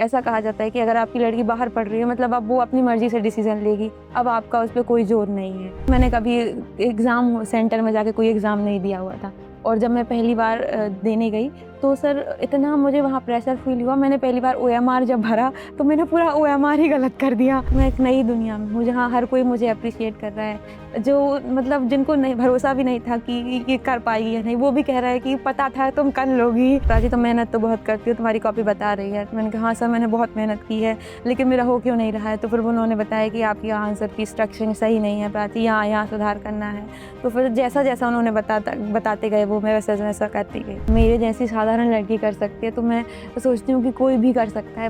ऐसा कहा जाता है कि अगर आपकी लड़की बाहर पढ़ रही है मतलब अब वो अपनी मर्जी से डिसीजन लेगी, अब आपका उस पर कोई जोर नहीं है। मैंने कभी एग्ज़ाम सेंटर में जाके कोई एग्ज़ाम नहीं दिया हुआ था और जब मैं पहली बार देने गई तो सर इतना मुझे वहाँ प्रेशर फील हुआ। मैंने पहली बार ओएमआर जब भरा तो मैंने पूरा ओएमआर ही गलत कर दिया। मैं एक नई दुनिया में हूँ जहाँ हर कोई मुझे अप्रिशिएट कर रहा है, जो मतलब जिनको नहीं भरोसा भी नहीं था कि ये कर पाएगी या नहीं, वो भी कह रहा है कि पता था तुम कर लोगी। प्राची तुम मेहनत तो बहुत करती हो, तुम्हारी कॉपी बता रही है। तो मैंने कहा हाँ सर मैंने बहुत मेहनत की है लेकिन मेरा हो क्यों नहीं रहा है। तो फिर उन्होंने बताया कि आपकी आंसर की स्ट्रक्चरिंग सही नहीं है प्राची, यहाँ सुधार करना है। तो फिर जैसा जैसा उन्होंने बताते गए वो मैं वैसा वैसा करती गई। मेरे जैसी साधारण लड़की कर सकती है तो मैं सोचती हूँ कि कोई भी कर सकता है।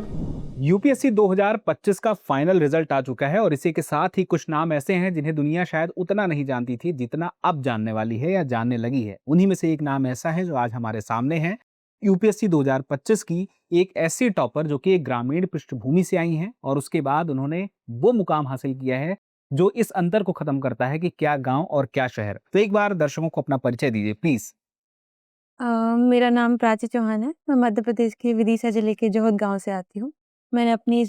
यूपीएससी 2025 का फाइनल रिजल्ट आ चुका है और इसी के साथ ही कुछ नाम ऐसे हैं जिन्हें दुनिया शायद उतना नहीं जानती थी जितना अब जानने वाली है या जानने लगी है। उन्हीं में से एक नाम ऐसा है जो आज हमारे सामने है। यूपीएससी 2025 की एक ऐसी टॉपर जो कि एक ग्रामीण पृष्ठभूमि से आई हैं और उसके बाद उन्होंने वो मुकाम हासिल किया है जो इस अंतर को खत्म करता है कि क्या गांव और क्या शहर। तो एक बार दर्शकों को अपना परिचय दीजिए प्लीज। मेरा नाम प्राची चौहान है। मैं मध्य प्रदेश के विदिशा जिले के जोहत गाँव से आती हूँ। मैंने अपनी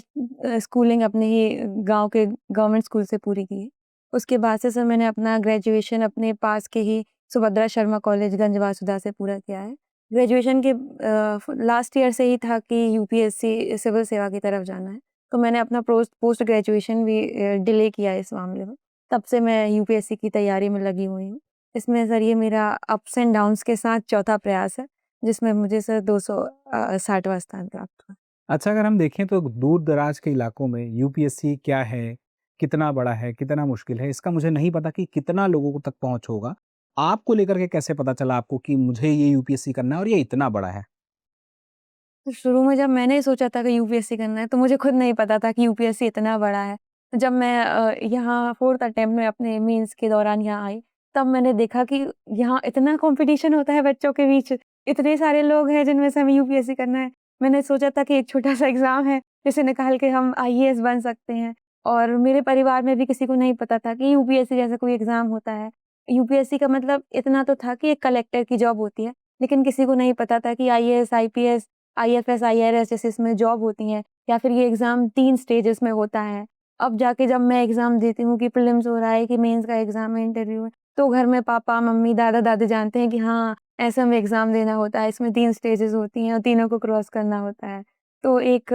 स्कूलिंग अपने ही गाँव के गवर्नमेंट स्कूल से पूरी की है। उसके बाद से सर मैंने अपना ग्रेजुएशन अपने पास के ही सुभद्रा शर्मा कॉलेज गंजवासुधा से पूरा किया है। ग्रेजुएशन के लास्ट ईयर से ही था कि यूपीएससी सिविल सेवा की तरफ जाना है। तो मैंने अपना पोस्ट ग्रेजुएशन भी डिले किया इस मामले में। तब से मैं यूपीएससी की तैयारी में लगी हुई हूँ। इसमें सर ये मेरा अप्स एंड डाउन्स के साथ चौथा प्रयास है, जिसमें मुझे सर 260वां स्थान प्राप्त हुआ। अच्छा, अगर हम देखें तो दूर दराज के इलाकों में यूपीएससी क्या है, कितना बड़ा है, कितना मुश्किल है, इसका मुझे नहीं पता कि कितना लोगों को तक पहुंच होगा। आपको लेकर के कैसे पता चला आपको कि मुझे ये यूपीएससी करना है और ये इतना बड़ा है? तो शुरू में जब मैंने सोचा था कि यूपीएससी करना है, तो मुझे खुद नहीं पता था कि यूपीएससी इतना बड़ा है। जब मैं यहाँ 4th अटेम्प्ट में अपने मेंस के दौरान यहाँ आई, तब मैंने देखा कि यहाँ इतना कॉम्पिटिशन होता है बच्चों के बीच, इतने सारे लोग हैं जिनमें से हमें यूपीएससी करना है। मैंने सोचा था कि एक छोटा-सा एग्ज़ाम है, जिसे निकाल के हम आईएएस बन सकते हैं और मेरे परिवार में भी किसी को नहीं पता था कि यूपीएससी जैसा कोई एग्ज़ाम होता है। यूपीएससी का मतलब इतना तो था कि एक कलेक्टर की जॉब होती है, लेकिन किसी को नहीं पता था कि आईएएस, आईपीएस आईएफएस, आईआरएस जैसे इसमें जॉब होती हैं या फिर ये एग्ज़ाम 3 स्टेजेस में होता है। अब जाके जब मैं एग्ज़ाम देती हूँ कि प्रीलिम्स हो रहा है, कि मेंस का एग्ज़ाम है, इंटरव्यू है, तो घर में पापा, मम्मी, दादा-दादी जानते हैं कि हाँ, ऐसा में एग्ज़ाम देना होता है, इसमें 3 स्टेजेस होती हैं और तीनों को क्रॉस करना होता है। तो एक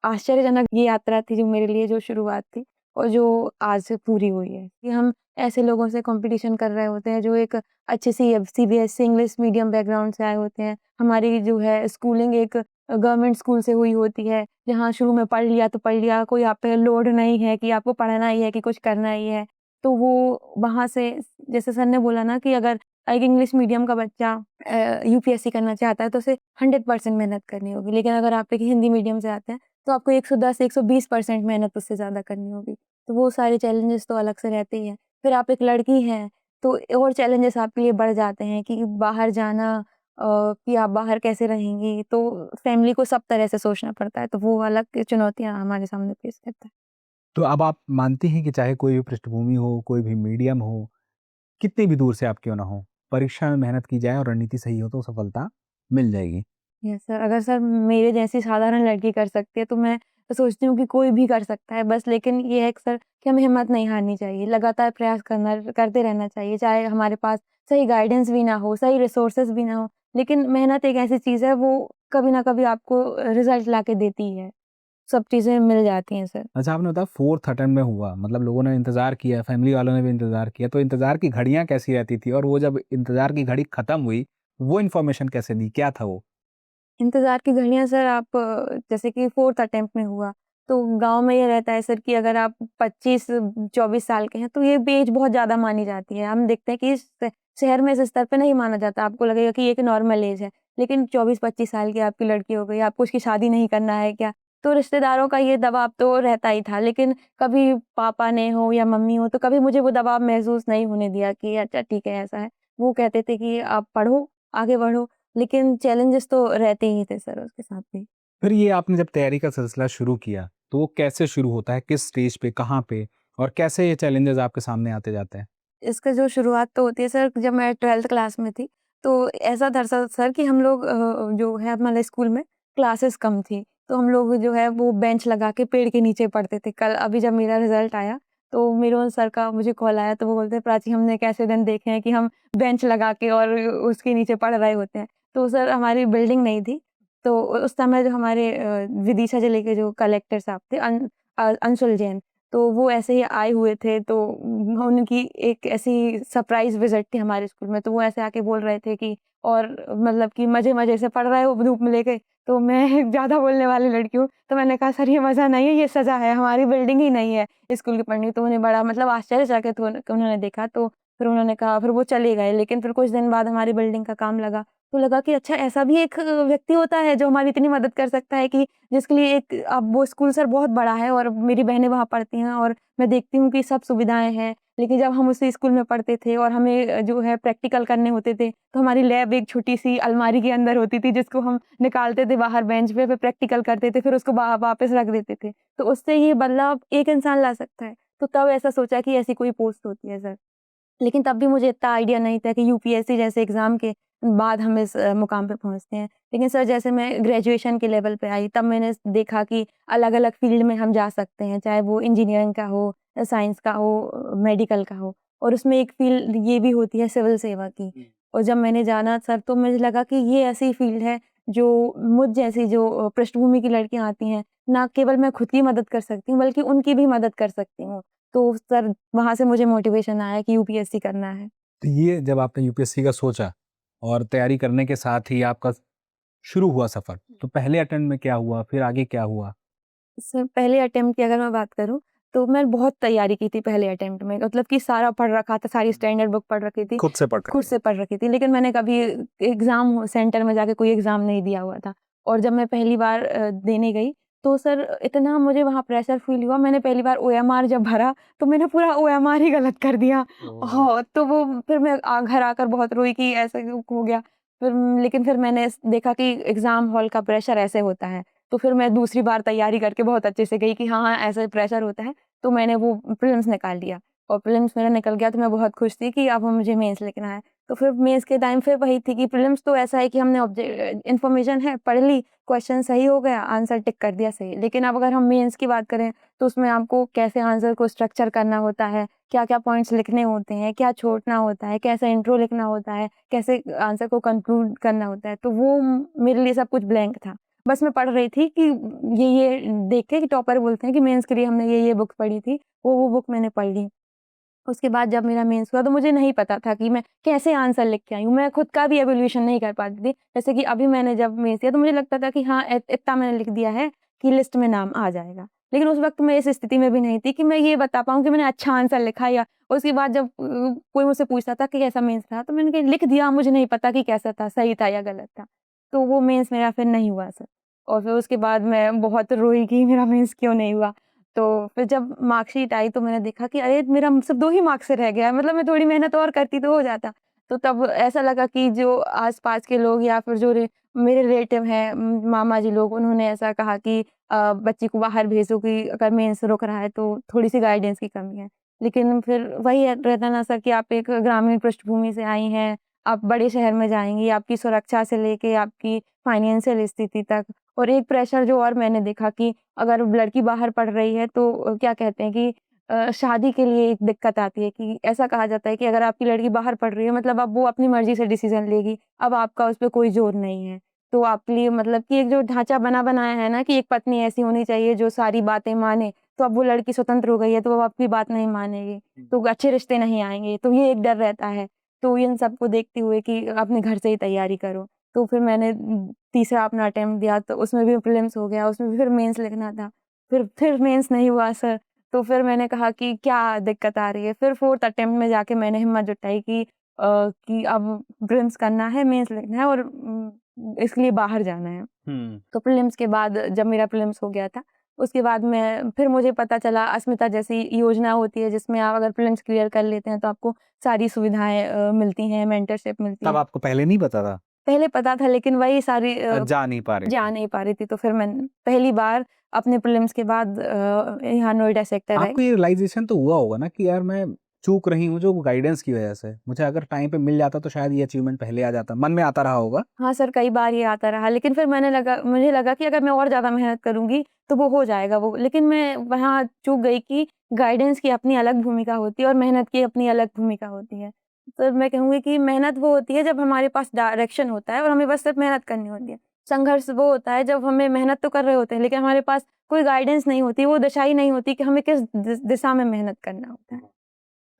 आश्चर्यजनक ये यात्रा थी जो मेरे लिए जो शुरुआत थी और जो आज से पूरी हुई है कि हम ऐसे लोगों से कॉम्पिटिशन कर रहे होते हैं जो एक अच्छी सी सीबीएसई इंग्लिश मीडियम बैकग्राउंड से आए होते हैं। हमारी जो है स्कूलिंग एक गवर्नमेंट स्कूल से हुई होती है, जहाँ शुरू में पढ़ लिया तो पढ़ लिया, कोई आप पे लोड नहीं है कि आपको पढ़ना ही है कि कुछ करना ही है। तो वो वहाँ से जैसे सर ने बोला ना कि अगर एक इंग्लिश मीडियम का बच्चा यूपीएससी करना चाहता है तो उसे 100% मेहनत करनी होगी। लेकिन अगर आप एक हिंदी मीडियम से आते हैं, तो आपको 110-120% मेहनत उससे ज़्यादा करनी होगी। तो वो सारे चैलेंजेस तो अलग से रहते ही हैं। फिर आप एक लड़की हैं, तो और चैलेंजेस आपके लिए बढ़ जाते हैं कि बाहर जाना कि आप बाहर कैसे रहेंगी, तो फैमिली को सब तरह से सोचना पड़ता है, तो वो अलग चुनौतियाँ हमारे सामने पेश करता है। तो अब आप मानती हैं कि चाहे कोई भी पृष्ठभूमि हो, कोई भी मीडियम हो, कितनी भी दूर से आप क्यों ना हो, परीक्षा में मेहनत की जाए और रणनीति सही हो तो सफलता मिल जाएगी। यस सर, अगर सर मेरे जैसी साधारण लड़की कर सकती है, तो मैं सोचती हूँ कि कोई भी कर सकता है बस। लेकिन ये है कि सर कि हमें हिम्मत नहीं हारनी चाहिए, लगातार प्रयास करते रहना चाहिए, चाहे हमारे पास सही गाइडेंस भी ना हो, सही रिसोर्सेज़ भी ना हो, लेकिन मेहनत एक ऐसी चीज़ है, वो कभी ना कभी आपको रिज़ल्ट ला के देती ही है। सब चीज़ें मिल जाती हैं सर। अच्छा, आपने बताया 4th अटेम्प्ट में हुआ, मतलब लोगों ने इंतज़ार किया, फैमिली वालों ने भी इंतज़ार किया, तो इंतज़ार की घड़ियाँ कैसी रहती थी और वो जब इंतज़ार की घड़ी खत्म हुई, वो इन्फॉर्मेशन कैसे दी? क्या था वो? इंतज़ार की घड़ियाँ सर आप जैसे कि 4th अटेम्प्ट में हुआ, तो गाँव में ये रहता है सर कि अगर आप 25-24 साल के हैं, तो ये भी एज बहुत ज़्यादा मानी जाती है। हम देखते हैं कि शहर में इस स्तर पे नहीं माना जाता, आपको लगेगा कि ये एक नॉर्मल एज है। लेकिन 24-25 साल की आपकी लड़की हो गई, आपको उसकी शादी नहीं करना है क्या? तो रिश्तेदारों का ये दबाव तो रहता ही था, लेकिन कभी पापा ने हो या मम्मी हो, तो कभी मुझे वो दबाव महसूस नहीं होने दिया कि अच्छा ठीक है, ऐसा है। वो कहते थे कि आप पढ़ो, आगे बढ़ो। लेकिन चैलेंजेस तो रहते ही थे सर उसके साथ भी। फिर ये आपने जब तैयारी का सिलसिला शुरू किया, तो वो कैसे शुरू होता है? किस स्टेज पे, कहाँ पे और कैसे ये चैलेंजेज़ आपके सामने आते जाते हैं? इसका जो शुरुआत तो होती है सर जब मैं 12th क्लास में थी, तो ऐसा था सर कि हम लोग जो है हमारे स्कूल में क्लासेस कम थी। तो हम लोग जो है वो बेंच लगा के पेड़ के नीचे पढ़ते थे। कल अभी जब मेरा रिज़ल्ट आया, तो मेरे सर का मुझे कॉल आया, तो वो बोलते हैं, "प्राची, हमने कैसे दिन देखे हैं कि हम बेंच लगा के और उसके नीचे पढ़ रहे होते हैं।" तो सर, हमारी बिल्डिंग नहीं थी, तो उस समय जो हमारे विदिशा जिले के जो कलेक्टर साहब थे, अंशुल जैन, तो वो ऐसे ही आए हुए थे, तो उनकी एक ऐसी सरप्राइज़ विज़िट थी हमारे स्कूल में, तो वो ऐसे आके बोल रहे थे कि और मतलब कि मज़े-मज़े से पढ़ रहे हो धूप में लेके, तो मैं ज़्यादा बोलने वाली लड़की हूँ, तो मैंने कहा, "सर, ये मज़ा नहीं है, ये सज़ा है, हमारी बिल्डिंग ही नहीं है स्कूल की पढ़ने।" तो उन्हें बड़ा मतलब आश्चर्यचकित उन्होंने देखा, तो फिर उन्होंने कहा, फिर वो चले गए। लेकिन फिर कुछ दिन बाद हमारी बिल्डिंग का काम लगा, तो लगा कि अच्छा, ऐसा भी एक व्यक्ति होता है जो हमारी इतनी मदद कर सकता है, कि जिसके लिए एक अब वो स्कूल सर बहुत बड़ा है और मेरी बहनें वहाँ पढ़ती हैं और मैं देखती हूँ कि सब सुविधाएँ हैं। लेकिन जब हम उसी स्कूल में पढ़ते थे और हमें जो है प्रैक्टिकल करने होते थे, तो हमारी लैब एक छोटी-सी अलमारी के अंदर होती थी, जिसको हम निकालते थे बाहर बेंच पे, फिर प्रैक्टिकल करते थे, फिर उसको वापस रख देते थे। तो उससे ये बदलाव एक इंसान ला सकता है। तो तब ऐसा सोचा कि ऐसी कोई पोस्ट होती है सर। लेकिन तब भी मुझे इतना आइडिया नहीं था कि यूपीएससी जैसे एग्ज़ाम के बाद हम इस मुकाम पे पहुँचते हैं। लेकिन सर, जैसे मैं ग्रेजुएशन के लेवल पे आई, तब मैंने देखा कि अलग-अलग फ़ील्ड में हम जा सकते हैं, चाहे वो इंजीनियरिंग का हो, साइंस का हो, मेडिकल का हो, और उसमें एक फ़ील्ड ये भी होती है सिविल सेवा की। और जब मैंने जाना सर, तो मुझे लगा कि ये ऐसी फ़ील्ड है जो मुझ जैसी जो पृष्ठभूमि की लड़कियाँ आती हैं, ना केवल मैं खुद की मदद कर सकती हूँ, बल्कि उनकी भी मदद कर सकती हूँ। तो सर, वहाँ से मुझे मोटिवेशन आया कि यूपीएससी करना है। तो ये जब आपने यूपीएससी का सोचा और तैयारी करने के साथ ही आपका शुरू हुआ सफर, तो पहले अटेम्प्ट में क्या हुआ, फिर आगे क्या हुआ? सर, पहले अटेम्प्ट की अगर मैं बात करूँ, तो मैं बहुत तैयारी की थी पहले अटेम्प्ट में। मतलब कि सारा पढ़ रखा था, सारी स्टैंडर्ड बुक पढ़ रखी थी, खुद से पढ़ खुद रहे थे। से पढ़ रखी थी। लेकिन मैंने कभी एग्ज़ाम सेंटर में जाके कोई एग्ज़ाम नहीं दिया हुआ था। और जब मैं पहली बार देने गई, तो सर, इतना मुझे वहाँ प्रेशर फ़ील हुआ। मैंने पहली बार ओएमआर जब भरा, तो मैंने पूरा ओएमआर ही गलत कर दिया। ओह! हाँ, तो वो फिर मैं घर आकर बहुत रोई कि ऐसा क्यों हो गया। लेकिन फिर मैंने देखा कि एग्ज़ाम हॉल का प्रेशर ऐसे होता है। तो फिर मैं दूसरी बार तैयारी करके बहुत अच्छे से गई कि हाँ, हाँ, ऐसे प्रेशर होता है। तो मैंने वो प्रीलिम्स निकाल लिया, और प्रीलिम्स मेरा निकल गया, तो मैं बहुत खुश थी कि अब मुझे मेंस लिखना है। तो फिर मेंस के टाइम फिर वही थी कि प्रीलिम्स तो ऐसा है कि हमने इन्फॉर्मेशन है, पढ़ ली, क्वेश्चन सही हो गया, आंसर टिक कर दिया सही। लेकिन अब अगर हम मेंस की बात करें, तो उसमें आपको कैसे आंसर को स्ट्रक्चर करना होता है, क्या-क्या पॉइंट्स लिखने होते हैं, क्या छोड़ना होता है, कैसे इंट्रो लिखना होता है, कैसे आंसर को कंक्लूड करना होता है। तो वो मेरे लिए सब कुछ ब्लैंक था। बस मैं पढ़ रही थी कि ये देख के, कि टॉपर बोलते हैं कि मेंस के लिए हमने ये बुक पढ़ी थी, वो बुक मैंने पढ़ ली। उसके बाद जब मेरा मेंस हुआ, तो मुझे नहीं पता था कि मैं कैसे आंसर लिख के आई हूँ। मैं खुद का भी इवैल्यूएशन नहीं कर पाती थी। जैसे कि अभी मैंने जब मेंस दिया, तो मुझे लगता था कि हाँ, इतना मैंने लिख दिया है कि लिस्ट में नाम आ जाएगा। लेकिन उस वक़्त मैं इस स्थिति में भी नहीं थी कि मैं ये बता पाऊँ कि मैंने अच्छा आंसर लिखा, या उसके बाद जब कोई मुझसे पूछता था कि कैसा मेंस था, तो मैंने कहा लिख दिया, मुझे नहीं पता कि कैसा था, सही था या गलत था। तो वो मेंस मेरा फिर नहीं हुआ सर। और फिर उसके बाद मैं बहुत रोई कि मेरा मेंस क्यों नहीं हुआ। तो फिर जब मार्कशीट आई, तो मैंने देखा कि अरे! मेरा सिर्फ़ 2 ही मार्क्स से रह गया है, मतलब मैं थोड़ी मेहनत और करती तो हो जाता। तो तब ऐसा लगा कि जो आस-पास के लोग, या फिर जो मेरे रिलेटिव हैं, मामा जी लोग, उन्होंने ऐसा कहा कि बच्ची को बाहर भेजो, कि अगर मेंस रुक रहा है तो थोड़ी-सी गाइडेंस की कमी है। लेकिन फिर वही रहता ना सर, कि आप एक ग्रामीण पृष्ठभूमि से आई हैं, आप बड़े शहर में जाएँगी, आपकी सुरक्षा से लेके आपकी फाइनेंशियल स्थिति तक, और एक प्रेशर जो और मैंने देखा कि अगर लड़की बाहर पढ़ रही है, तो क्या कहते हैं कि शादी के लिए एक दिक्कत आती है, कि ऐसा कहा जाता है कि अगर आपकी लड़की बाहर पढ़ रही है, मतलब अब वो अपनी मर्ज़ी से डिसीज़न लेगी, अब आपका उस पे कोई ज़ोर नहीं है। तो आपके लिए मतलब कि एक जो ढाँचा बना-बनाया है ना, कि एक पत्नी ऐसी होनी चाहिए जो सारी बातें माने, तो अब वो लड़की स्वतंत्र हो गई है, तो वो आपकी बात नहीं मानेगी, तो अच्छे रिश्ते नहीं आएँगे, तो ये एक डर रहता है। तो इन सबको देखते हुए कि अपने घर से ही तैयारी करो। तो फिर मैंने तीसरा अपना अटेम्प्ट दिया, तो उसमें भी प्रीलिम्स हो गया, उसमें भी फिर मेंस लिखना था। फिर मेंस नहीं हुआ सर, तो फिर मैंने कहा कि क्या दिक्कत आ रही है? फिर 4th अटेम्प्ट में जाके मैंने हिम्मत जुटाई कि अब प्रीलिम्स करना है, मेंस लिखना है, और इसके लिए बाहर जाना है। हुँ। तो प्रीलिम्स के बाद जब मेरा प्रीलिम्स हो गया था, उसके बाद फिर मुझे पता चला, अस्मिता जैसी योजना होती है, जिसमें आप अगर प्रीलिम्स क्लियर कर लेते हैं, तो आपको सारी सुविधाएँ मिलती हैं, मेंटरशिप मिलती तब है। आपको पहले नहीं पता था? पहले पता था, लेकिन वही सारी जा नहीं पा रही जा थी। नहीं पा रही थी, तो फिर मैं पहली बार अपने प्रीलिम्स के बाद यहाँ नोएडा सेक्टर आई। आपको ये रियलाइज़ेशन तो हुआ होगा ना कि यार मैं चूक रही हूँ जो गाइडेंस की वजह से। मुझे अगर टाइम पे मिल जाता तो शायद ये अचीवमेंट पहले आ जाता। मन में आता रहा होगा। हाँ सर, कई बार ये आता रहा, लेकिन फिर मुझे लगा कि अगर मैं और ज़्यादा मेहनत करूँगी, तो वो हो जाएगा वो। लेकिन मैं वहाँ चूक गई कि गाइडेंस की अपनी अलग भूमिका होती है और मेहनत की अपनी अलग भूमिका होती है। तो मैं कहूँगी कि मेहनत वो होती है जब हमारे पास डायरेक्शन होता है और हमें बस सिर्फ़ मेहनत करनी होती है। संघर्ष वो होता है जब हमें मेहनत तो कर रहे होते हैं, लेकिन हमारे पास कोई गाइडेंस नहीं होती, वो दिशा ही नहीं होती कि हमें किस दिशा में मेहनत करना होता है।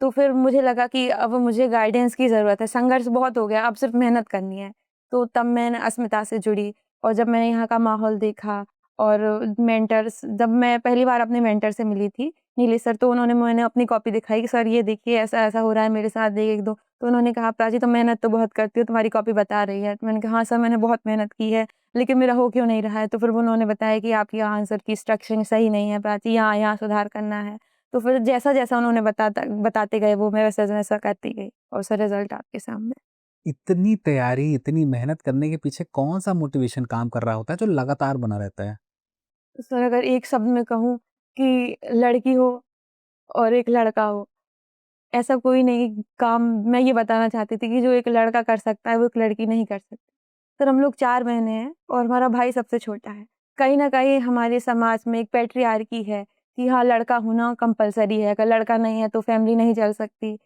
तो फिर मुझे लगा कि अब मुझे गाइडेंस की ज़रूरत है, संघर्ष बहुत हो गया, अब सिर्फ़ मेहनत करनी है। तो तब मैंने अस्मिता से जुड़ी और जब मैंने यहाँ का माहौल देखा और मेंटर्स, जब मैं पहली बार अपने मेंटर से मिली थी, नीलेश सर, तो मैंने अपनी कॉपी दिखाई कि सर ये देखिए ऐसा-ऐसा हो रहा है मेरे साथ, 1-2। तो उन्होंने कहा, प्राची तुम मेहनत तो बहुत करती हो, तुम्हारी कॉपी बता रही है। तो मैंने कहा, हाँ सर मैंने बहुत मेहनत की है, लेकिन मेरा हो क्यों नहीं रहा है? तो फिर उन्होंने बताया कि आपकी आंसर की स्ट्रक्चरिंग सही नहीं है प्राची, यहाँ-यहाँ सुधार करना है। तो फिर जैसा-जैसा उन्होंने बताते गए वो मैं वैसा-वैसा करती गई और उसका रिज़ल्ट आपके सामने। इतनी तैयारी, इतनी मेहनत करने के पीछे कौन-सा मोटिवेशन काम कर रहा होता है जो लगातार बना रहता है? तो सर अगर एक शब्द में कहूँ कि लड़की हो और एक लड़का हो, ऐसा कोई नहीं काम मैं ये बताना चाहती थी कि जो एक लड़का कर सकता है, वो एक लड़की नहीं कर सकती। सर हम लोग 4 बहनें हैं और हमारा भाई सबसे छोटा है। कहीं न कहीं हमारे समाज में एक पैट्रियार्की है कि हाँ, लड़का होना कंपल्सरी है, अगर लड़का नहीं है तो फैमिली नहीं चल सकती।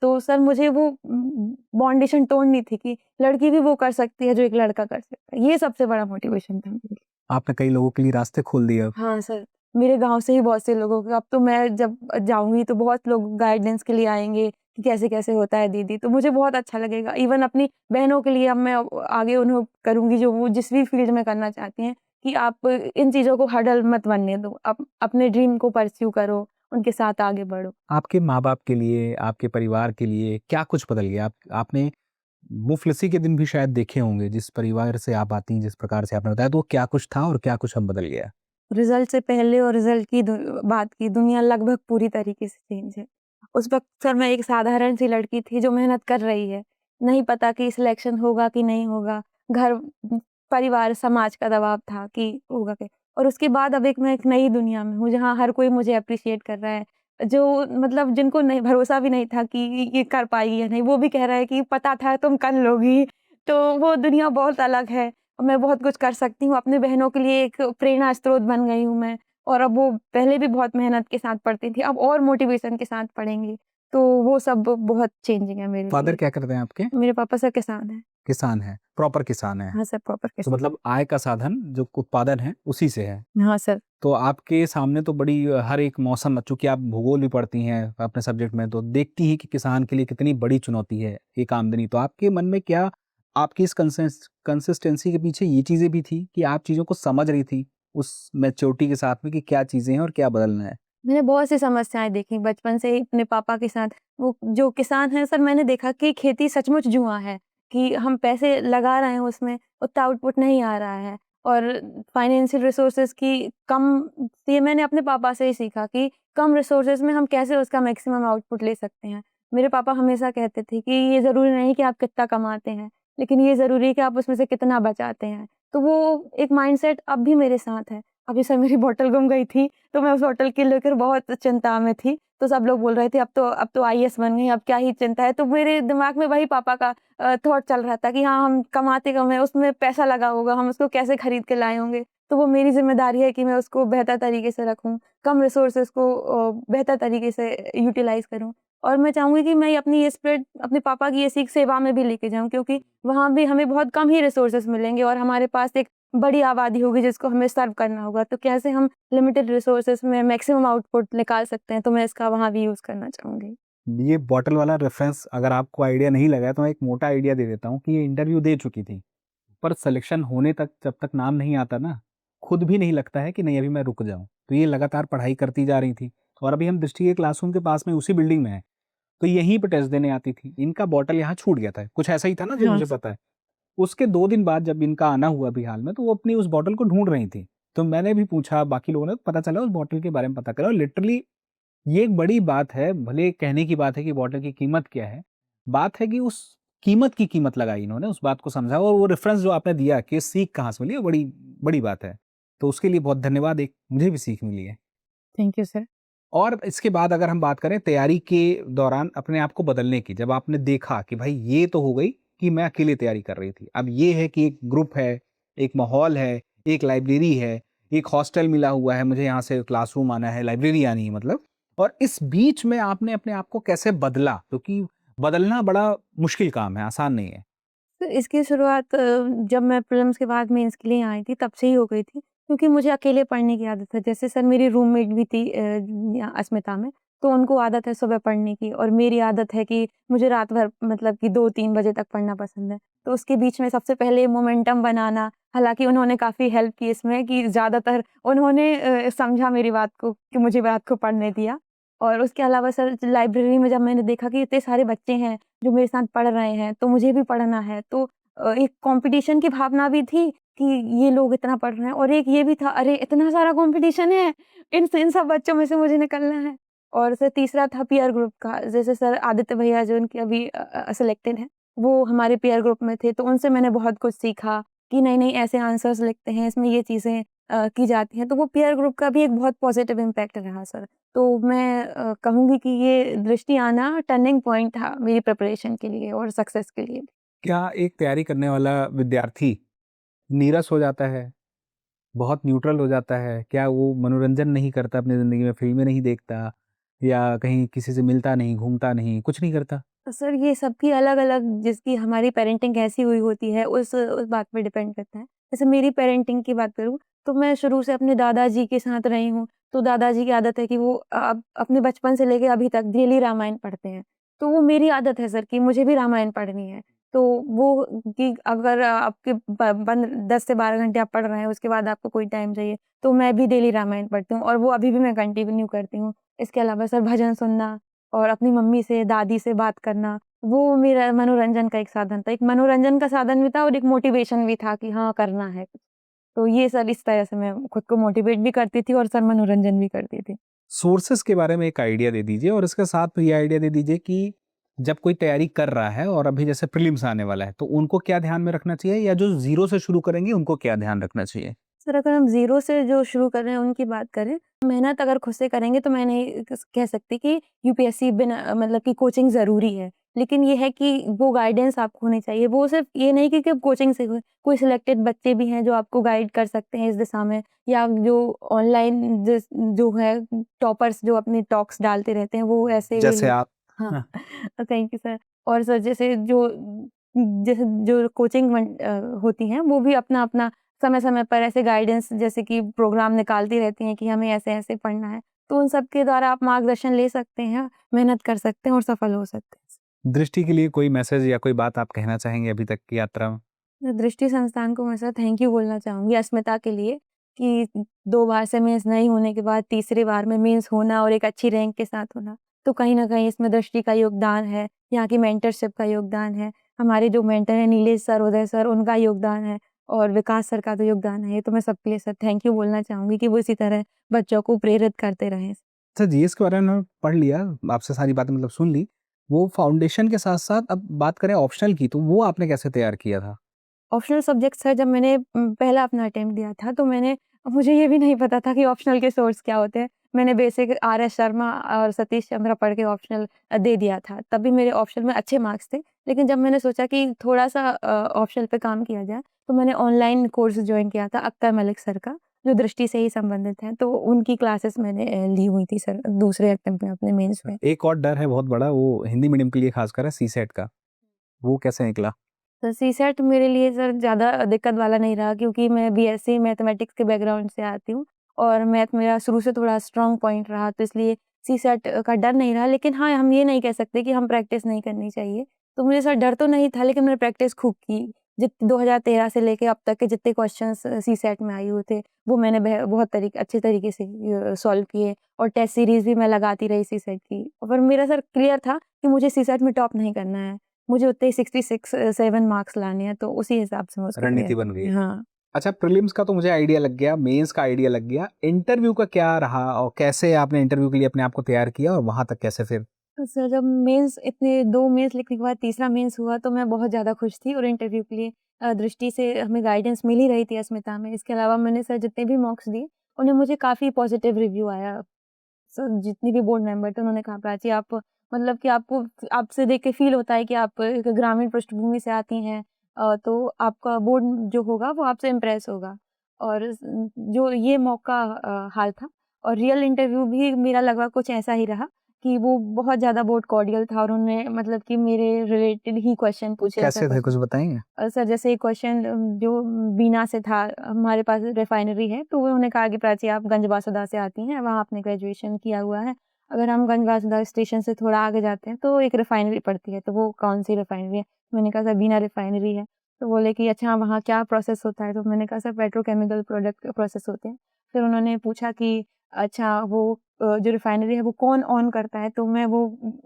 तो सर मुझे वो बाउंडेशन तोड़नी थी कि लड़की भी वो कर सकती है जो एक लड़का कर सकता है। ये सबसे बड़ा मोटिवेशन था मेरे लिए। आपने कई लोगों के लिए रास्ते खोल दिए अब। हाँ सर, मेरे गाँव से ही बहुत से लोगों को, अब तो मैं जब जाऊँगी तो बहुत लोग गाइडेंस के लिए आएँगे कि कैसे-कैसे होता है दीदी, तो मुझे बहुत अच्छा लगेगा। इवन अपनी बहनों के लिए अब मैं आगे उन्हें करूँगी जो वो जिस भी फ़ील्ड में करना चाहती हैं कि आप इन चीज़ों को हर्डल मत बनने दो। आप अपने ड्रीम को परस्यू करो, उनके साथ आगे बढ़ो। आपके माँ-बाप के लिए, आपके परिवार के लिए क्या कुछ बदल गया? आपने मुफ़्लिसी के दिन भी शायद देखे होंगे, जिस परिवार से आप आती हैं, जिस प्रकार से आपने बताया, तो वो क्या कुछ था और क्या कुछ अब बदल गया? रिज़ल्ट से पहले और रिज़ल्ट की बात की दुनिया लगभग पूरी तरीके से चेंज है। उस वक़्त सर मैं एक साधारण सी लड़की थी जो मेहनत कर रही है। नहीं पता कि सिलेक्शन होगा कि नहीं होगा। परिवार, समाज का दबाव था कि होगा क्या, और उसके बाद अब मैं एक नई दुनिया में हूँ जहाँ हर कोई मुझे एप्रिशिएट कर रहा है। जो मतलब जिनको नहीं भरोसा भी नहीं था कि ये कर पाएगी या नहीं, वो भी कह रहा है कि पता था तुम कर लोगी। तो वो दुनिया बहुत अलग है। मैं बहुत कुछ कर सकती हूँ, अपनी बहनों के लिए एक प्रेरणा स्रोत बन गई हूँ मैं। और अब वो पहले भी बहुत मेहनत के साथ पढ़ती थी, अब और मोटिवेशन के साथ पढ़ेंगी। तो वो सब बहुत चेंजिंग है मेरे फ़ादर लिए। क्या करते हैं आपके? मेरे पापा सर किसान हैं। किसान हैं, प्रॉपर किसान हैं। हाँ सर, प्रॉपर तो किसान। मतलब आय का साधन जो उत्पादन है, उसी से है। हाँ सर। तो आपके सामने तो बड़ी हर एक मौसम, चूँकि आप भूगोल भी पढ़ती हैं अपने सब्जेक्ट में, तो देखती हैं कि किसान के लिए कितनी बड़ी चुनौती है एक आमदनी। तो आपके मन में क्या आपकी इस कंसिस्टेंसी के पीछे ये चीज़ें भी थी कि आप चीज़ों को समझ रही थी उस मैच्योरिटी के साथ में कि क्या चीज़ें हैं और क्या बदलना है? मैंने बहुत सी समस्याएँ देखी बचपन से ही अपने पापा के साथ। वो जो किसान हैं सर, मैंने देखा कि खेती सचमुच जुआ है, कि हम पैसे लगा रहे हैं उसमें, उतना आउटपुट नहीं आ रहा है। और फाइनेंशियल रिसोर्सेज़ की कम, ये मैंने अपने पापा से ही सीखा कि कम रिसोर्सेज़ में हम कैसे उसका मैक्सिमम आउटपुट ले सकते हैं। मेरे पापा हमेशा कहते थे कि ये ज़रूरी नहीं कि आप कितना कमाते हैं, लेकिन ये ज़रूरी है कि आप उसमें से कितना बचाते हैं। तो वो एक माइंडसेट अब भी मेरे साथ है। अभी सर मेरी बॉटल गुम गई थी, तो मैं उस होटल को लेकर बहुत चिंता में थी। तो सब लोग बोल रहे थे अब तो आईएएस बन गई, अब क्या ही चिंता है। तो मेरे दिमाग में वही पापा का थॉट चल रहा था कि हाँ, हम कमाते कम है, उसमें पैसा लगा होगा, हम उसको कैसे खरीद के लाए होंगे। तो वो मेरी ज़िम्मेदारी है कि मैं उसको बेहतर तरीके से रखूँ, कम रिसोर्सेज़ को बेहतर तरीके से यूटिलाइज़ करूँ। और मैं चाहूँगी कि मैं अपनी ये स्पिरिट अपने पापा की ये सीख सेवा में भी लेके जाऊँ, क्योंकि वहाँ भी हमें बहुत कम ही रिसोर्सेज़ मिलेंगे और हमारे पास एक बड़ी आबादी होगी जिसको हमें सर्व करना होगा। तो कैसे हम लिमिटेड रिसोर्सेज़ में मैक्सिमम आउटपुट निकाल सकते हैं, तो मैं इसका वहाँ भी यूज़ करना चाहूँगी। ये बॉटल वाला रेफ़रेंस अगर आपको आइडिया नहीं लगा है, तो मैं एक मोटा आइडिया दे देता हूँ कि ये इंटरव्यू दे चुकी थी। पर सिलेक्शन होने तक जब तक नाम नहीं आता ना, खुद भी नहीं लगता है कि नहीं अभी मैं रुक जाऊँ। तो ये लगातार पढ़ाई करती जा रही थी और अभी हम दृष्टि के क्लासरूम के पास में उसी बिल्डिंग में हैं, तो यहीं पे टेस्ट देने आती थी। इनका बॉटल यहाँ छूट गया था, कुछ ऐसा ही था ना जो हाँ, मुझे पता है। उसके 2 दिन बाद जब इनका आना हुआ अभी हाल में, तो वो अपनी उस बॉटल को ढूँढ रही थी। तो मैंने भी पूछा, बाकी लोगों ने, पता चला उस बॉटल के बारे में पता करा और लिटरली ये एक बड़ी बात है, भले कहने की बात है कि बॉटल की कीमत क्या है, बात है कि उस कीमत की कीमत लगाई इन्होंने, उस बात को समझा और वो रेफ़रेंस जो आपने दिया कि सीख कहाँ से मिली, वो बड़ी बड़ी बात है। तो उसके लिए बहुत धन्यवाद, एक मुझे भी सीख मिली है। Thank you sir. और इसके बाद अगर हम बात करें तैयारी के दौरान अपने आप को बदलने की, जब आपने देखा कि भाई ये तो हो गई कि मैं अकेले तैयारी कर रही थी, अब ये है कि एक ग्रुप है, एक माहौल है, एक लाइब्रेरी है, एक हॉस्टल मिला हुआ है, मुझे यहाँ से क्लासरूम आना है, लाइब्रेरी आनी है मतलब, और इस बीच में आपने अपने आप को कैसे बदला? क्योंकि बदलना बड़ा मुश्किल काम है, आसान नहीं है। तो इसकी शुरुआत जब मैं प्रीलिम्स के बाद मेंस के लिए आई थी तब से ही हो गई थी, क्योंकि मुझे अकेले पढ़ने की आदत है। जैसे सर मेरी रूममेट भी थी अस्मिता में, तो उनको आदत है सुबह पढ़ने की और मेरी आदत है कि मुझे रात भर मतलब कि 2-3 बजे तक पढ़ना पसंद है। तो उसके बीच में सबसे पहले मोमेंटम बनाना, हालाँकि उन्होंने काफ़ी हेल्प की इसमें कि ज़्यादातर उन्होंने समझा मेरी बात को कि मुझे रात को पढ़ने दिया। और उसके अलावा सर लाइब्रेरी में जब मैंने देखा कि इतने सारे बच्चे हैं जो मेरे साथ पढ़ रहे हैं, तो मुझे भी पढ़ना है। तो एक कॉम्पिटिशन की भावना भी थी कि ये लोग इतना पढ़ रहे हैं और एक ये भी था, अरे! इतना सारा कॉम्पिटिशन है, इन सब बच्चों में से मुझे निकलना है। और सर तीसरा था पीयर ग्रुप का, जैसे सर आदित्य भैया जो उनके अभी सेलेक्टेड हैं, वो हमारे पीयर ग्रुप में थे, तो उनसे मैंने बहुत कुछ सीखा कि नहीं-नहीं ऐसे आंसर्स लिखते हैं, इसमें ये चीज़ें की जाती हैं। तो वो पीयर ग्रुप का भी एक बहुत पॉज़िटिव इम्पैक्ट रहा सर। तो मैं कहूँगी कि ये दृष्टि आना टर्निंग पॉइंट था मेरी प्रिपरेशन के लिए और सक्सेस के लिए। क्या एक तैयारी करने वाला विद्यार्थी नीरस हो जाता है? बहुत न्यूट्रल हो जाता है? क्या वो मनोरंजन नहीं करता अपनी ज़िंदगी में, फ़िल्में नहीं देखता या कहीं किसी से मिलता नहीं, घूमता नहीं, कुछ नहीं करता? तो सर ये सबकी अलग-अलग जिसकी हमारी पेरेंटिंग कैसी हुई होती है उस बात पे डिपेंड करता है। जैसे मेरी पेरेंटिंग की बात करूँ तो मैं शुरू से अपने दादाजी के साथ रही हूँ, तो दादाजी की आदत है कि वो अपने बचपन से लेके अभी तक डेली रामायण पढ़ते हैं। तो वो मेरी आदत है सर कि मुझे भी रामायण पढ़नी है। तो वो कि अगर आपके ब बन 10 से 12 घंटे आप पढ़ रहे हैं, उसके बाद आपको कोई टाइम चाहिए, तो मैं भी डेली रामायण पढ़ती हूँ और वो अभी भी मैं कंटिन्यू करती हूँ। इसके अलावा सर भजन सुनना और अपनी मम्मी से, दादी से बात करना, वो मेरा मनोरंजन का एक साधन था। एक मनोरंजन का साधन भी था और एक मोटिवेशन भी था कि हाँ, करना है। तो ये सर इस तरह से मैं खुद को मोटिवेट भी करती थी और सर मनोरंजन भी करती थी। सोर्सेज़ के बारे में एक आइडिया दे दीजिए और इसके साथ ये आइडिया दे दीजिए कि जब कोई तैयारी कर रहा है और अभी जैसे प्रीलिम्स आने वाला है, तो उनको क्या ध्यान में रखना चाहिए या जो ज़ीरो से शुरू करेंगे, उनको क्या ध्यान रखना चाहिए? सर अगर हम ज़ीरो से जो शुरू कर रहे हैं उनकी बात करें, मेहनत अगर खुद से करेंगे तो मैं नहीं कह सकती कि यूपीएससी बिना मतलब कि कोचिंग ज़रूरी है। लेकिन ये है कि वो गाइडेंस आपको होनी चाहिए। वो सिर्फ़ ये नहीं कि कोचिंग से हो, कोई सिलेक्टेड बच्चे भी हैं जो आपको गाइड कर सकते हैं इस दिशा में या जो ऑनलाइन जो है टॉपर्स जो अपनी टॉक्स डालते रहते हैं वो ऐसे वे जैसे लोग। आप हाँ, हाँ, थैंक यू सर। और सर जैसे जो कोचिंग होती हैं वो भी अपना-अपना समय-समय पर ऐसे गाइडेंस जैसे कि प्रोग्राम निकालती रहती हैं कि हमें ऐसे-ऐसे पढ़ना है। तो उन सब के द्वारा आप मार्गदर्शन ले सकते हैं, मेहनत कर सकते हैं और सफल हो सकते हैं। दृष्टि के लिए कोई मैसेज या कोई बात आप कहना चाहेंगे अभी तक की यात्रा में? तो दृष्टि संस्थान को मैं सर थैंक यू बोलना चाहूँगी अस्मिता के लिए कि 2 बार से मेंस नहीं होने के बाद तीसरी बार में मेंस होना और एक अच्छी रैंक के साथ होना। तो कहीं न कहीं इसमें दृष्टि का योगदान है, यहाँ की मेंटरशिप का योगदान है, हमारे जो मेंटर हैं नीलेश सर, उदय सर उनका योगदान है और विकास सर का तो योगदान है। तो मैं सबके लिए सर थैंक यू बोलना चाहूँगी कि वो इसी तरह बच्चों को प्रेरित करते रहें। अच्छा जीएस के बारे में मैंने पढ़ लिया, आपसे सारी बातें मतलब सुन ली। वो फाउंडेशन के साथ-साथ अब बात करें ऑप्शनल की, तो वो आपने कैसे तैयार किया था? ऑप्शनल सब्जेक्ट्स है जब मैंने पहला अपना अटेम्प्ट दिया था तो मुझे ये भी नहीं पता था कि ऑप्शनल के सोर्स क्या होते हैं। मैंने बेसिक आर.एस. शर्मा और सतीश चंद्रा पढ़ के ऑप्शनल दे दिया था। तब भी मेरे ऑप्शनल में अच्छे मार्क्स थे। लेकिन जब मैंने सोचा कि थोड़ा-सा ऑप्शनल पे काम किया जाए, तो मैंने ऑनलाइन कोर्स जॉइन किया था अख्तर मलिक सर का, जो दृष्टि से ही संबंधित हैं। तो उनकी क्लासेस मैंने ली हुई थी सर दूसरे अटेम्प्ट में अपने मेंस में। एक और डर है बहुत बड़ा, वो हिंदी मीडियम के लिए खासकर है सीसेट का, वो कैसे निकला? तो सीसेट मेरे लिए सर ज़्यादा दिक्कत वाला नहीं रहा क्योंकि मैं बीएससी मैथमेटिक्स के बैकग्राउंड से आती हूँ और मैथ मेरा शुरू से थोड़ा स्ट्रॉन्ग पॉइंट रहा तो इसलिए सीसेट का डर नहीं रहा। लेकिन हाँ, हम ये नहीं कह सकते कि हम प्रैक्टिस नहीं करनी चाहिए। तो मुझे सर डर तो नहीं था लेकिन मैंने प्रैक्टिस खूब की। 2013 से लेके अब तक के जितने क्वेश्चंस सीसेट में आए हुए थे, वो मैंने बहुत अच्छे तरीके से सॉल्व किए और टेस्ट सीरीज़ भी मैं लगाती रही सीसेट की। और मेरा सर क्लियर था कि मुझे सीसेट में टॉप नहीं करना है। मुझे उतने ही 66 7 मार्क्स लाने हैं, तो उसी हिसाब से मैं उसको तैयारी रणनीति बन गई। करती हाँ। अच्छा प्रीलिम्स का तो मुझे आइडिया लग गया, मेंस का आइडिया लग गया, इंटरव्यू का क्या रहा और कैसे आपने इंटरव्यू के लिए अपने आप को तैयार किया और वहाँ तक कैसे फिर? तो सर जब मेंस इतने 2 मेंस लिखने के बाद तीसरा मेंस हुआ तो मैं बहुत ज़्यादा खुश थी और इंटरव्यू के लिए दृष्टि से हमें गाइडेंस मिल ही रही थी अस्मिता में। इसके अलावा मैंने सर जितने भी मॉक्स दिए, उन्हें मुझे काफ़ी पॉजिटिव रिव्यू आया। जितनी भी बोर्ड मेंबर थे उन्होंने कहा प्राची आप मतलब कि आपको आपसे देख के फील होता है कि आप एक ग्रामीण पृष्ठभूमि से आती हैं, तो आपका बोर्ड जो होगा वो आपसे इम्प्रेस होगा। और जो ये मौका हाल था और रियल इंटरव्यू भी मेरा लगभग कुछ ऐसा ही रहा कि वो बहुत ज़्यादा बोर्ड कॉर्डियल था और उन्होंने मतलब कि मेरे रिलेटेड ही क्वेश्चन पूछे। कैसे थे, कुछ बताएंगे? सर जैसे एक क्वेश्चन जो बीना से था, हमारे पास रिफाइनरी है, तो उन्होंने कहा कि प्राची आप गंजबासुदा से आती हैं, वहाँ आपने ग्रेजुएशन किया हुआ है, अगर हम गंजबासुदा स्टेशन से थोड़ा आगे जाते हैं तो एक रिफाइनरी पड़ती है, तो वो कौन सी रिफाइनरी है? मैंने कहा सर बीना रिफाइनरी है। तो बोले कि अच्छा वहाँ क्या प्रोसेस होता है? तो मैंने कहा सर पेट्रोकेमिकल प्रोडक्ट प्रोसेस होते हैं। फिर उन्होंने पूछा कि अच्छा वो जो रिफाइनरी है वो कौन ऑन करता है? तो मैं वो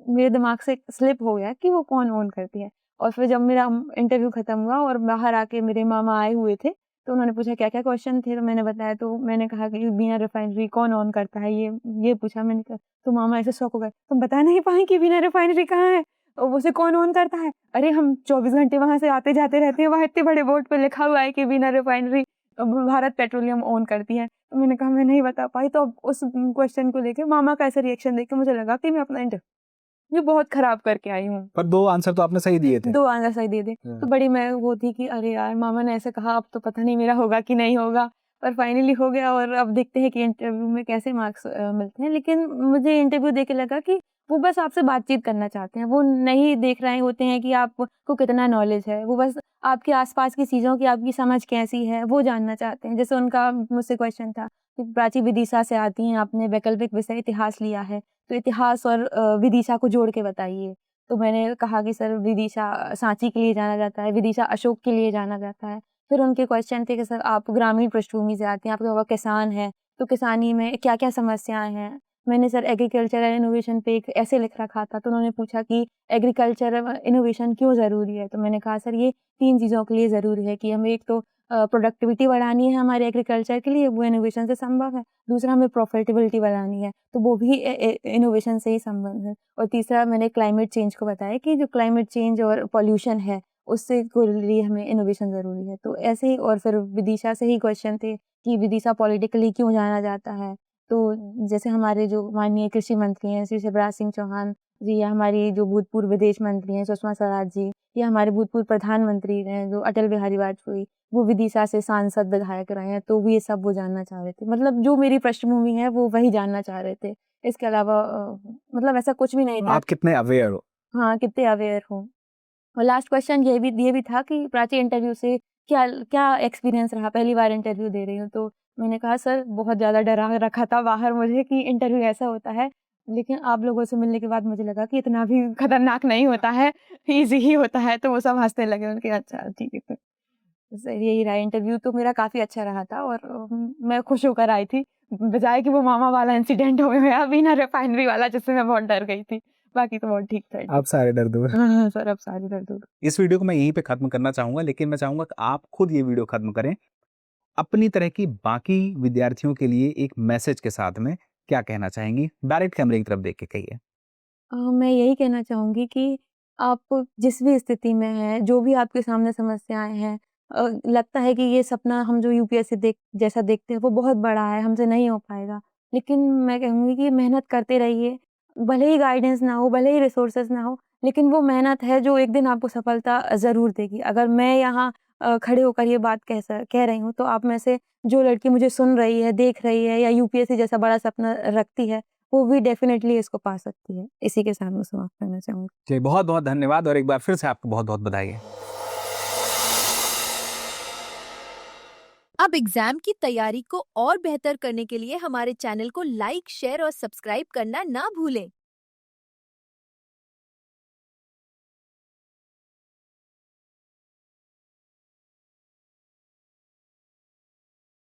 मेरे दिमाग से स्लिप हो गया कि वो कौन ऑन करती है। और फिर जब मेरा इंटरव्यू खत्म हुआ और बाहर आके मेरे मामा आए हुए थे, तो उन्होंने पूछा क्या-क्या क्वेश्चन थे? तो मैंने बताया, तो मैंने कहा कि बीना रिफाइनरी कौन ऑन करता है? ये पूछा मैंने कहा, तो मामा ऐसे शॉक हो गए, तुम बता नहीं पाई कि बिना रिफाइनरी कहाँ है? और उसे कौन ऑन करता है? अरे हम 24 घंटे वहाँ से आते-जाते रहते हैं, वहाँ इतने बड़े बोर्ड पे लिखा हुआ है कि बिना रिफाइनरी भारत पेट्रोलियम ऑन करती है। तो मैंने कहा मैं नहीं बता पाई, तो अब उस क्वेश्चन को लेके मामा का ऐसा रिएक्शन देख के मुझे लगा कि मैं अपना ये बहुत खराब करके आई हूँ। पर 2 आंसर तो आपने सही दिए थे। 2 आंसर सही दे दिए। तो बड़ी मैं वो थी कि अरे यार मामा ने ऐसे कहा, अब तो पता नहीं मेरा होगा कि नहीं होगा। पर फाइनली हो गया और अब देखते हैं कि इंटरव्यू में कैसे मार्क्स मिलते हैं। लेकिन मुझे इंटरव्यू देके लगा कि वो बस आपसे बातचीत करना चाहते हैं। वो नहीं देख रहे होते हैं कि आपको कितना नॉलेज है। वो बस आपके आस-पास की चीज़ों की आपकी समझ कैसी है, वो जानना चाहते हैं। जैसे उनका मुझसे क्वेश्चन था कि प्राची विदिशा से आती हैं, आपने वैकल्पिक विषय इतिहास लिया है, तो इतिहास और विदिशा को जोड़ के बताइए। तो मैंने कहा कि सर विदिशा सांची के लिए जाना जाता है, विदिशा अशोक के लिए जाना जाता है। फिर उनके क्वेश्चन थे कि सर आप ग्रामीण पृष्ठभूमि से आते हैं, आपका बाबा किसान है, तो किसानी में क्या-क्या समस्याएँ हैं? मैंने सर एग्रीकल्चरल इनोवेशन पे एक ऐसे लिख रखा था, तो उन्होंने पूछा कि एग्रीकल्चरल इनोवेशन क्यों ज़रूरी है? तो मैंने कहा सर ये 3 चीज़ों के लिए ज़रूरी है कि हमें एक तो प्रोडक्टिविटी बढ़ानी है हमारे एग्रीकल्चर के लिए, वो इनोवेशन से संभव है। दूसरा हमें प्रॉफिटेबिलिटी बढ़ानी है, तो वो भी इनोवेशन से ही संबंध है। और तीसरा मैंने क्लाइमेट चेंज को बताया कि जो क्लाइमेट चेंज और पॉल्यूशन है, उससे को लिए हमें इनोवेशन ज़रूरी है। तो ऐसे ही और फिर विदिशा से ही क्वेश्चन थे कि विदिशा पॉलिटिकली क्यों जाना जाता है? तो जैसे हमारे जो माननीय कृषि मंत्री हैं श्री शिवराज सिंह चौहान जी, या हमारी जो भूतपूर्व विदेश मंत्री हैं सुषमा स्वराज जी, या हमारे भूतपूर्व प्रधानमंत्री हैं जो अटल बिहारी वाजपेयी, वो विदिशा से सांसद विधायक रहे हैं, तो वो ये सब वो जानना चाह रहे थे। मतलब जो मेरी पृष्ठभूमि है वो वही जानना चाह रहे थे। इसके अलावा मतलब ऐसा कुछ भी नहीं था। आप कितने अवेयर हो? हाँ, कितने अवेयर हो। और लास्ट क्वेश्चन ये भी था कि प्राची इंटरव्यू से क्या क्या एक्सपीरियंस रहा? पहली बार इंटरव्यू दे रही हूँ, तो मैंने कहा सर बहुत ज़्यादा डरा रखा था बाहर मुझे कि इंटरव्यू ऐसा होता है, लेकिन आप लोगों से मिलने के बाद मुझे लगा कि इतना भी खतरनाक नहीं होता है, ईज़ी ही होता है। तो वो सब हँसने लगे, उनके अच्छा ठीक है फिर। सर यही रहा, इंटरव्यू तो मेरा काफ़ी अच्छा रहा था और मैं खुश होकर आई थी, बजाए कि वो मामा वाला इंसिडेंट हो गया, बिना रिफाइनरी वाला जिससे मैं बहुत डर गई थी। बाकी तो बहुत ठीक था। आप सारे डर दूर। हाँ, हाँ सर, अब सारी दर्द दूर। इस वीडियो को मैं यहीं पे खत्म करना चाहूंगा, लेकिन मैं चाहूंगा कि आप खुद ये वीडियो खत्म करें अपनी तरह की बाकी विद्यार्थियों के लिए एक मैसेज के साथ में। क्या कहना चाहेंगी? डायरेक्ट कैमरे की तरफ देख के कहिए। मैं यही कहना चाहूँगी कि आप जिस भी स्थिति में हैं, जो भी आपके सामने समस्याएँ हैं, लगता है कि ये सपना हम जो यूपीएससी जैसा देखते हैं वो बहुत बड़ा है, हमसे नहीं हो पाएगा। लेकिन मैं कहूँगी कि मेहनत करते रहिए, भले ही गाइडेंस ना हो, भले ही रिसोर्सेज़ ना हो, लेकिन वो मेहनत है जो एक दिन आपको सफलता ज़रूर देगी। अगर मैं यहाँ खड़े होकर ये बात कह रही हूँ, तो आप में से जो लड़की मुझे सुन रही है, देख रही है या यूपीएससी जैसा बड़ा सपना रखती है, वो भी डेफ़िनेटली इसको पा सकती है। इसी के साथ मैं समाप्त करना चाहूँगी। जी, बहुत बहुत धन्यवाद और एक बार फिर से आपको बहुत बहुत बधाई है। अब एग्जाम की तैयारी को और बेहतर करने के लिए हमारे चैनल को लाइक, शेयर और सब्सक्राइब करना ना भूलें।